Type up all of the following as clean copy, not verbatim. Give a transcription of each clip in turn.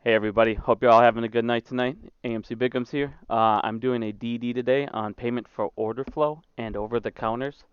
Hey everybody, hope you're all having a good night tonight. AMC Bigums here. I'm doing a DD today on payment for order flow and over the counters.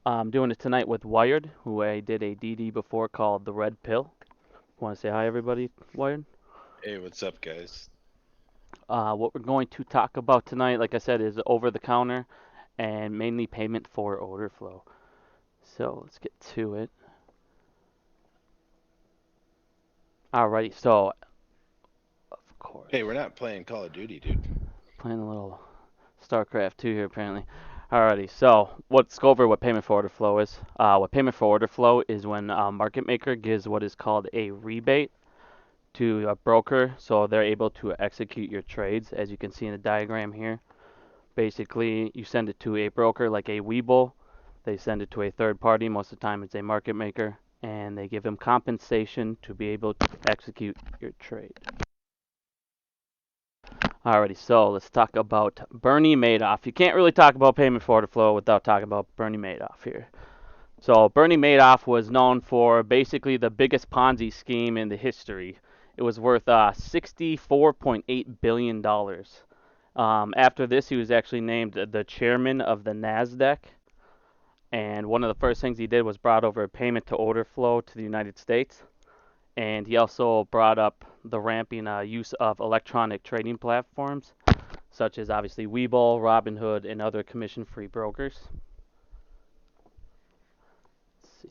I'm doing it tonight with Wired, who I did a DD before called the Red Pill. Want to say hi everybody, Wired? Hey, what's up, guys? What we're going to talk about tonight, like I said, is over the counter and mainly payment for order flow. So let's get to it. Alrighty, so of course, Hey, we're not playing Call of Duty, dude. playing a little StarCraft 2 here apparently. Alrighty, so let's go over what payment for order flow is. What payment for order flow is when a market maker gives what is called a rebate to a broker so they're able to execute your trades. As you can see in the diagram here, basically you send it to a broker like a Webull, they send it to a third party, most of the time it's a market maker, and they give them compensation to be able to execute your trade. Alrighty, so let's talk about Bernie Madoff. You can't really talk about payment for order flow without talking about Bernie Madoff here. So Bernie Madoff was known for basically the biggest Ponzi scheme in the history. It was worth $64.8 billion dollars. After this, he was actually named the chairman of the NASDAQ. And one of the first things he did was brought over payment to order flow to the United States. And he also brought up the ramping use of electronic trading platforms such as obviously Webull, Robinhood, and other commission-free brokers. Let's see,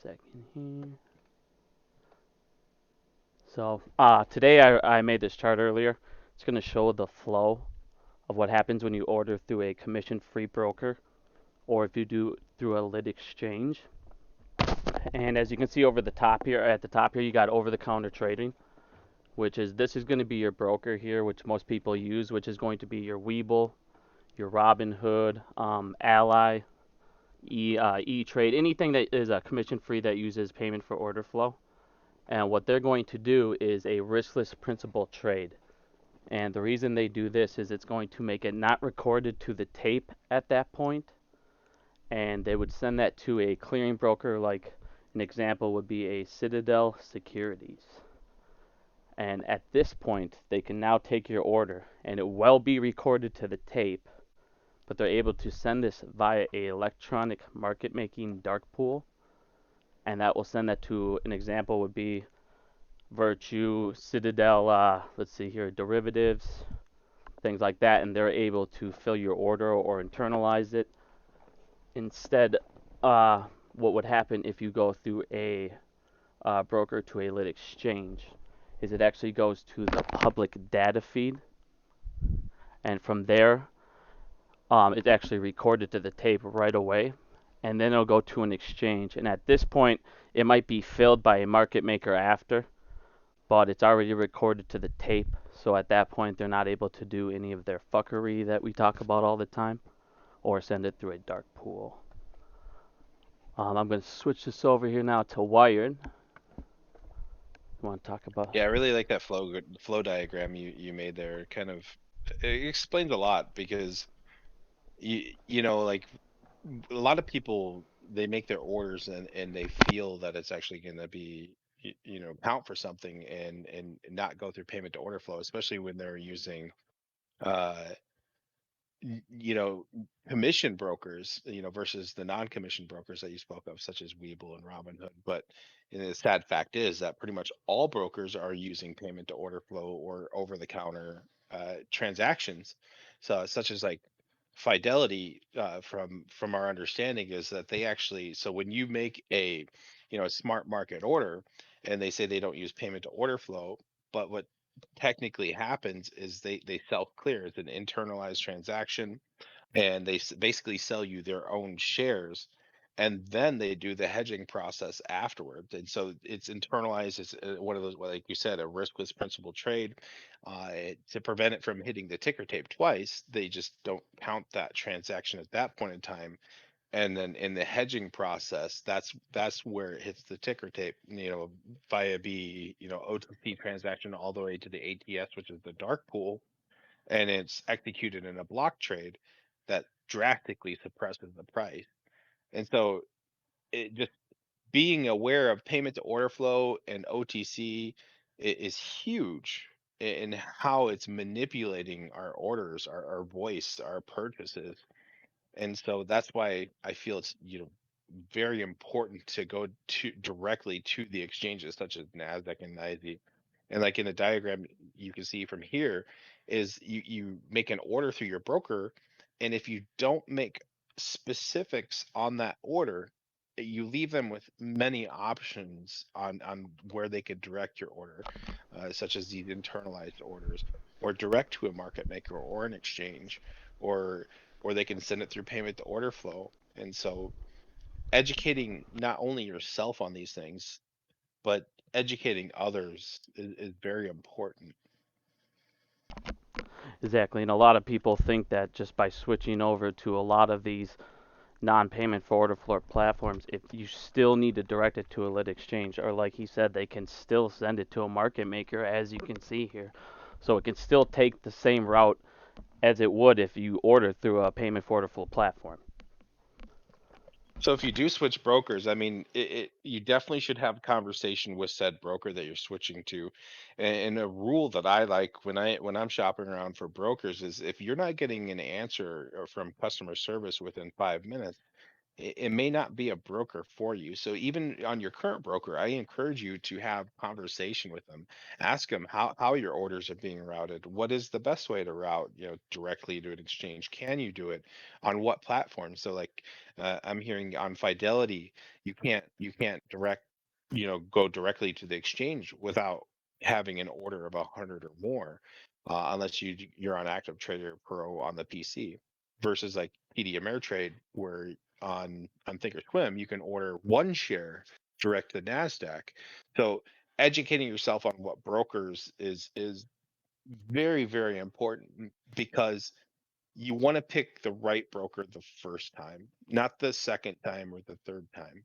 second here. So today I made this chart earlier. It's going to show the flow of what happens when you order through a commission-free broker or if you do through a lit exchange. And as you can see over the top here, at the top here, you got over-the-counter trading, which is this is going to be your broker here, which most people use, which is going to be your Webull, your Robinhood, Ally, E-Trade, anything that is commission free that uses payment for order flow. And what they're going to do is a riskless principal trade. And the reason they do this is it's going to make it not recorded to the tape at that point, and they would send that to a clearing broker, like an example would be a Citadel Securities. And at this point, they can now take your order, and it will be recorded to the tape, but they're able to send this via a electronic market making dark pool, and that will send that to an example would be Virtue, Citadel, let's see here, derivatives, things like that, and they're able to fill your order or internalize it. Instead, what would happen if you go through a broker to a lit exchange is it actually goes to the public data feed, and from there, it's actually recorded to the tape right away, and then it'll go to an exchange. And at this point, it might be filled by a market maker after, but it's already recorded to the tape. So at that point, they're not able to do any of their fuckery that we talk about all the time, or send it through a dark pool. I'm going to switch this over here now to Wired. You want to talk about? Yeah, I really like that flow diagram you made there. Kind of it explains a lot because like a lot of people they make their orders and they feel that it's actually going to be count for something and not go through payment to order flow, especially when they're using uh y- you know commission brokers, versus the non-commission brokers that you spoke of, such as Webull and Robinhood. But the sad fact is that pretty much all brokers are using payment to order flow or over the counter transactions, so such as like Fidelity. From our understanding is that they actually, so when you make a smart market order and they say they don't use payment to order flow, but what technically happens is they self clear. It's an internalized transaction, and they basically sell you their own shares, and then they do the hedging process afterwards. And so it's internalized. It's one of those, well, like you said, a riskless principal trade. To prevent it from hitting the ticker tape twice, they just don't count that transaction at that point in time. And then in the hedging process, that's where it hits the ticker tape, via OTC transaction all the way to the ATS, which is the dark pool, and it's executed in a block trade that drastically suppresses the price. And so it just being aware of payment to order flow and OTC, is huge in how it's manipulating our orders, our voice, our purchases. And so that's why I feel it's, very important to go to directly to the exchanges such as Nasdaq and NYSE. And like in the diagram you can see from here is you make an order through your broker, and if you don't make specifics on that order, you leave them with many options on where they could direct your order, such as these internalized orders, or direct to a market maker or an exchange, or they can send it through payment to order flow. And so educating not only yourself on these things, but educating others is very important. Exactly, and a lot of people think that just by switching over to a lot of these non-payment for order flow platforms, if you still need to direct it to a lit exchange, or like he said, they can still send it to a market maker, as you can see here. So it can still take the same route as it would if you order through a payment for order flow platform. So if you do switch brokers, I mean, you definitely should have a conversation with said broker that you're switching to. And a rule that I like when I'm shopping around for brokers is if you're not getting an answer from customer service within 5 minutes, it may not be a broker for you. So even on your current broker, I encourage you to have conversation with them. Ask them how your orders are being routed. What is the best way to route, directly to an exchange? Can you do it on what platform? So like I'm hearing on Fidelity, you can't go directly to the exchange without having an order of 100 or more, unless you're on Active Trader Pro on the PC, versus like TD Ameritrade, where on Thinkorswim, you can order one share direct to Nasdaq. So educating yourself on what brokers is very, very important, because you want to pick the right broker the first time, not the second time or the third time.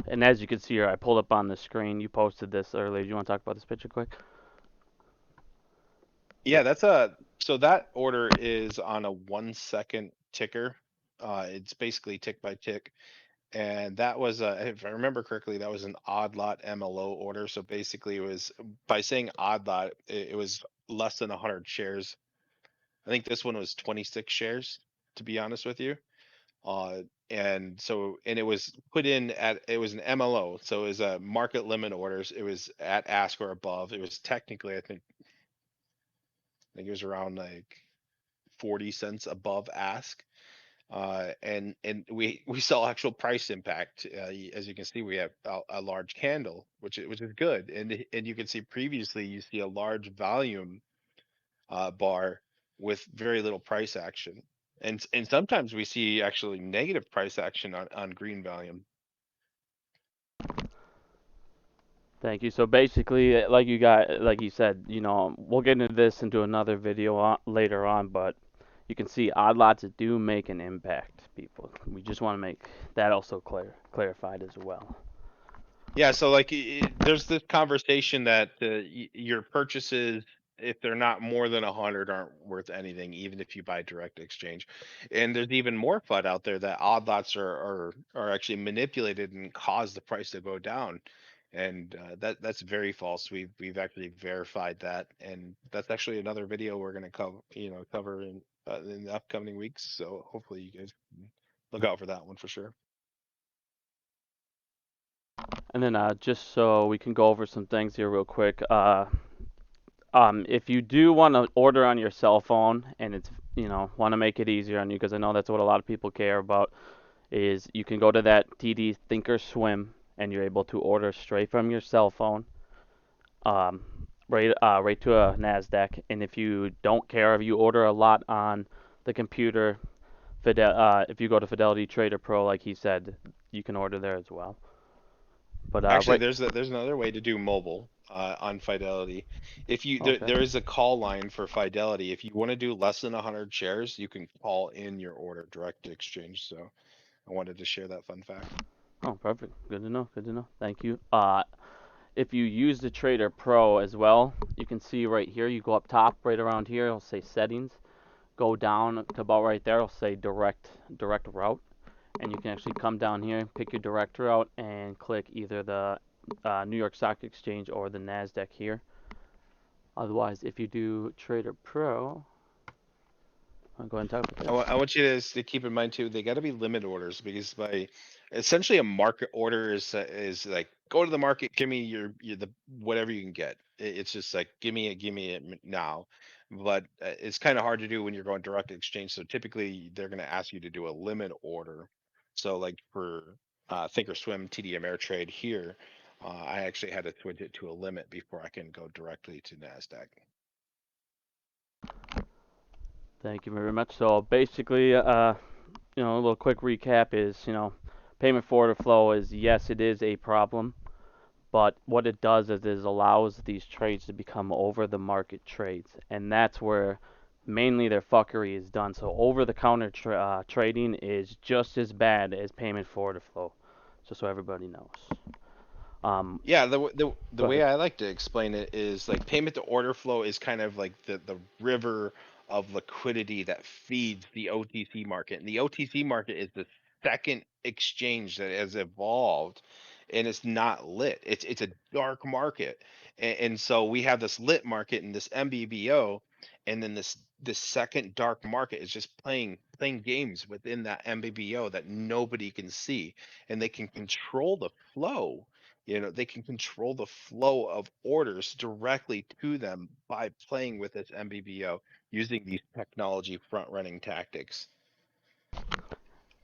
And as you can see here, I pulled up on the screen. You posted this earlier. Do you want to talk about this picture quick? Yeah, that's a so that order is on a 1 second ticker. It's basically tick by tick. And that was, if I remember correctly, that was an odd lot MLO order. So basically, it was, by saying odd lot, it was less than 100 shares. I think this one was 26 shares, to be honest with you. Uh, and it was put in at, it was an MLO, so it was a market limit orders. It was at ask or above. It was technically, I think it was around like 40 cents above ask. And we saw actual price impact. As you can see, we have a large candle, which is good. And you can see previously, you see a large volume bar with very little price action. And sometimes we see actually negative price action on green volume. Thank you. So basically, like you said, we'll get into this into another video later on, but you can see odd lots do make an impact, people. We just want to make that also clarified as well. Yeah, so like there's this conversation that your purchases, if they're not more than 100, aren't worth anything, even if you buy direct exchange. And there's even more FUD out there that odd lots are actually manipulated and cause the price to go down. And that's very false. We've actually verified that, and that's actually another video we're going to cover in the upcoming weeks. So hopefully you guys look out for that one for sure. And then just so we can go over some things here real quick. If you do want to order on your cell phone and it's want to make it easier on you, because I know that's what a lot of people care about, is you can go to that TD Thinkorswim and you're able to order straight from your cell phone, um, right to a Nasdaq. And if you don't care if you order a lot on the computer, if you go to Fidelity Trader Pro, like he said, you can order there as well. But Actually, right, there's another way to do mobile on Fidelity. If you okay. there is a call line for Fidelity. If you want to do less than 100 shares, you can call in your order direct to exchange. So I wanted to share that fun fact. Oh, perfect. Good to know. Good to know. Thank you. If you use the Trader Pro as well, you can see right here. You go up top, right around here. It'll say settings. Go down to about right there. It'll say direct route, and you can actually come down here, pick your direct route, and click either the New York Stock Exchange or the Nasdaq here. Otherwise, if you do Trader Pro, I'll go ahead and talk about I that. want you to keep in mind too, they got to be limit orders because by essentially a market order is like go to the market, give me your the whatever you can get. It's just like give me it now. But it's kind of hard to do when you're going direct exchange. So typically they're going to ask you to do a limit order. So like for Thinkorswim TD Ameritrade here, I actually had to switch it to a limit before I can go directly to Nasdaq. Thank you very much. So basically, a little quick recap is, payment for order flow is, yes, it is a problem, but what it does is it allows these trades to become over the market trades, and that's where mainly their fuckery is done. So over the counter trading is just as bad as payment for order flow, just so everybody knows. Um, Yeah, the Go way ahead. I like to explain it is like payment to order flow is kind of like the river of liquidity that feeds the OTC market. And the OTC market is the second exchange that has evolved and it's not lit. It's a dark market. And so we have this lit market and this MBBO, and then this second dark market is just playing games within that MBBO that nobody can see, and they can control the flow. They can control the flow of orders directly to them by playing with this MBBO using these technology front running tactics.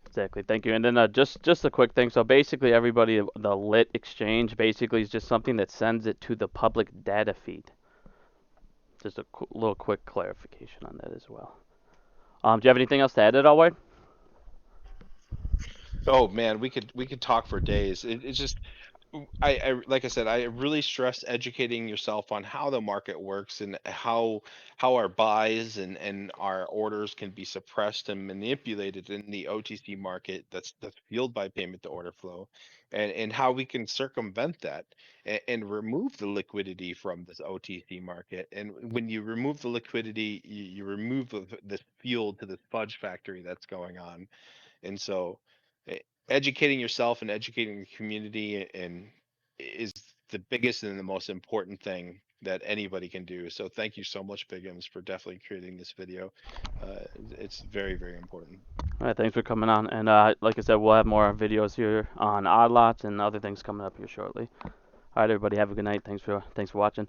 Exactly. Thank you. And then just a quick thing. So basically, everybody, the lit exchange basically is just something that sends it to the public data feed. Just a little quick clarification on that as well. Do you have anything else to add at all, Wade? Oh man, we could talk for days. It's just I like I said, I really stress educating yourself on how the market works and how our buys and our orders can be suppressed and manipulated in the OTC market that's fueled by payment to order flow, and how we can circumvent that and remove the liquidity from this OTC market. And when you remove the liquidity, you remove this fuel to this fudge factory that's going on. And so, eh, educating yourself and educating the community and is the biggest and the most important thing that anybody can do. So thank you so much, Bigums, for definitely creating this video. It's very, very important. All right, thanks for coming on. And like I said, we'll have more videos here on odd lots and other things coming up here shortly. All right, everybody, have a good night. Thanks for watching.